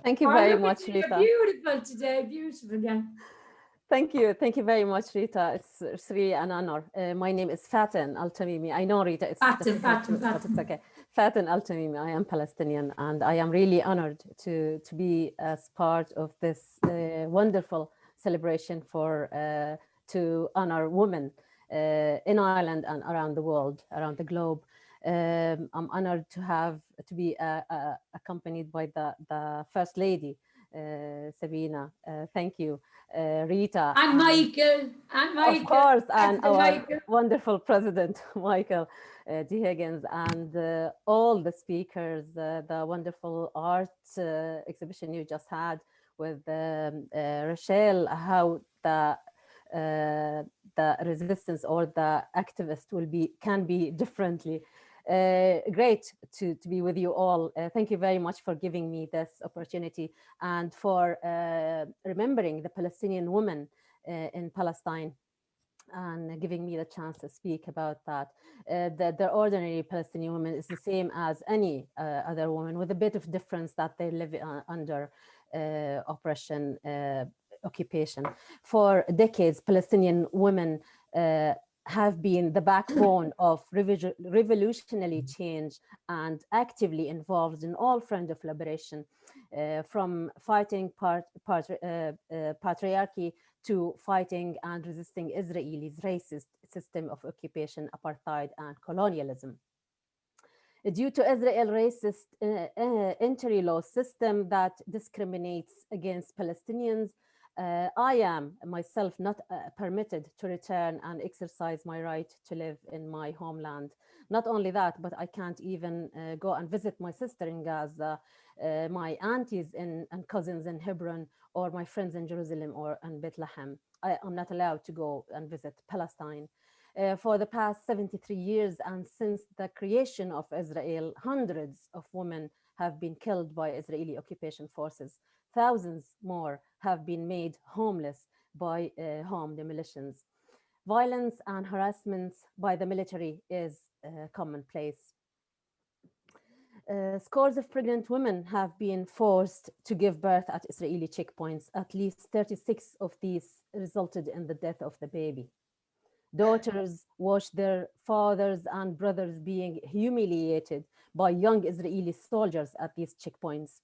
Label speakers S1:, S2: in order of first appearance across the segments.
S1: Thank you
S2: Oh,
S1: very
S2: look at
S1: much,
S2: you. You're
S1: Rita.
S2: beautiful today. Beautiful, yeah.
S1: Thank you. Thank you very much, Rita. It's really an honor. My name is Fatin al Tamimi. I know, Rita, it's
S2: Fatin,
S1: difficult
S2: Fatin,
S1: to, but it's
S2: Fatin.
S1: okay. Fatin al Tamimi. I am Palestinian, and I am really honored to be as part of this wonderful celebration for to honor women in Ireland and around the world, around the globe. I'm honored to be accompanied by the First Lady, Sabina. Thank you, Rita,
S2: And
S1: and
S2: Michael, and
S1: of
S2: Michael,
S1: course, and
S2: President
S1: our
S2: Michael.
S1: wonderful president, Michael D. Higgins, and all the speakers, the wonderful art exhibition you just had with Rochelle, how the resistance or the activist can be differently. Great to be with you all. Thank you very much for giving me this opportunity and for remembering the Palestinian women in Palestine and giving me the chance to speak about that. The ordinary Palestinian woman is the same as any other woman, with a bit of difference that they live under oppression, occupation. For decades, Palestinian women have been the backbone of revolutionary change and actively involved in all fronts of liberation, from fighting patriarchy to fighting and resisting Israel's racist system of occupation, apartheid, and colonialism. Due to Israel's racist entry law system that discriminates against Palestinians, I am myself not permitted to return and exercise my right to live in my homeland. Not only that, but I can't even go and visit my sister in Gaza, my aunties and cousins in Hebron, or my friends in Jerusalem or in Bethlehem. I'm not allowed to go and visit Palestine. For the past 73 years and since the creation of Israel, hundreds of women have been killed by Israeli occupation forces. Thousands more have been made homeless by home demolitions. Violence and harassment by the military is commonplace. Scores of pregnant women have been forced to give birth at Israeli checkpoints. At least 36 of these resulted in the death of the baby. Daughters watched their fathers and brothers being humiliated by young Israeli soldiers at these checkpoints.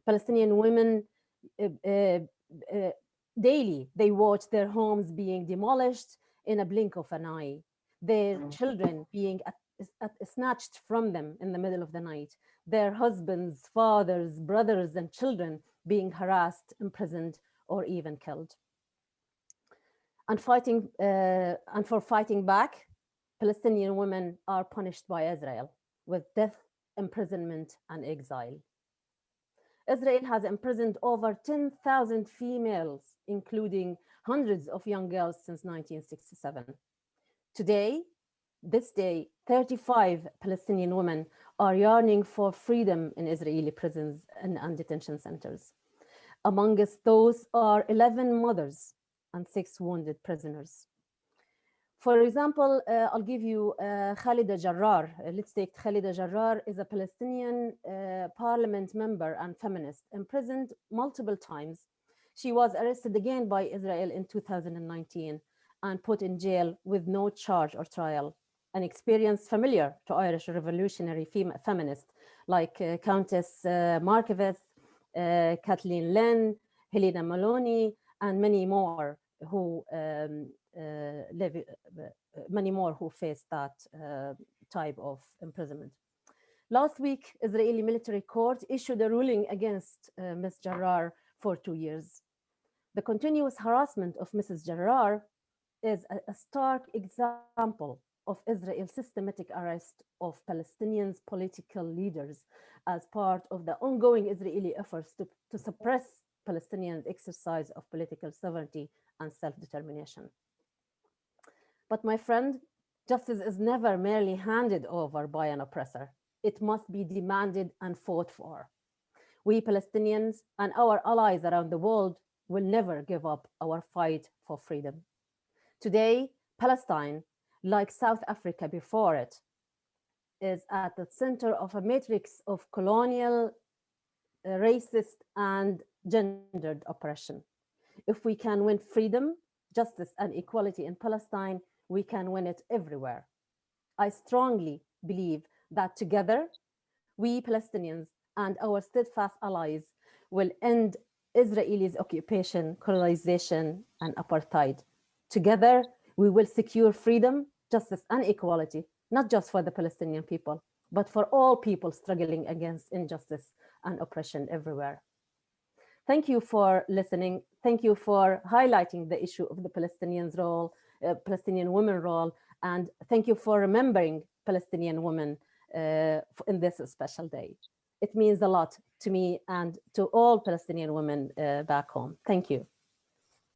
S1: Palestinian women uh, uh, daily, they watch their homes being demolished in a blink of an eye, their children being snatched from them in the middle of the night, their husbands, fathers, brothers, and children being harassed, imprisoned, or even killed. And for fighting back, Palestinian women are punished by Israel with death, imprisonment, and exile. Israel has imprisoned over 10,000 females, including hundreds of young girls since 1967. Today, this day, 35 Palestinian women are yearning for freedom in Israeli prisons and detention centers. Amongst those are 11 mothers and 6 wounded prisoners. For example, I'll give you Khalida Jarrar. Let's take Khalida Jarrar is a Palestinian parliament member and feminist, imprisoned multiple times. She was arrested again by Israel in 2019 and put in jail with no charge or trial, an experience familiar to Irish revolutionary feminists like Countess Markievicz, Kathleen Lynn, Helena Maloney, and many more who many more who faced that type of imprisonment. Last week, Israeli military court issued a ruling against Ms. Jarrar for 2 years. The continuous harassment of Mrs. Jarrar is a stark example of Israel's systematic arrest of Palestinians' political leaders as part of the ongoing Israeli efforts to suppress Palestinians' exercise of political sovereignty and self-determination. But my friend, justice is never merely handed over by an oppressor. It must be demanded and fought for. We Palestinians and our allies around the world will never give up our fight for freedom. Today, Palestine, like South Africa before it, is at the center of a matrix of colonial racist and gendered oppression. If we can win freedom, justice, and equality in Palestine, we can win it everywhere. I strongly believe that together, we Palestinians and our steadfast allies will end Israel's occupation, colonization, and apartheid. Together, we will secure freedom, justice, and equality, not just for the Palestinian people, but for all people struggling against injustice and oppression everywhere. Thank you for listening. Thank you for highlighting the issue of the Palestinians' role, Palestinian women role, and thank you for remembering Palestinian women in this special day. It means a lot to me and to all Palestinian women back home. Thank you.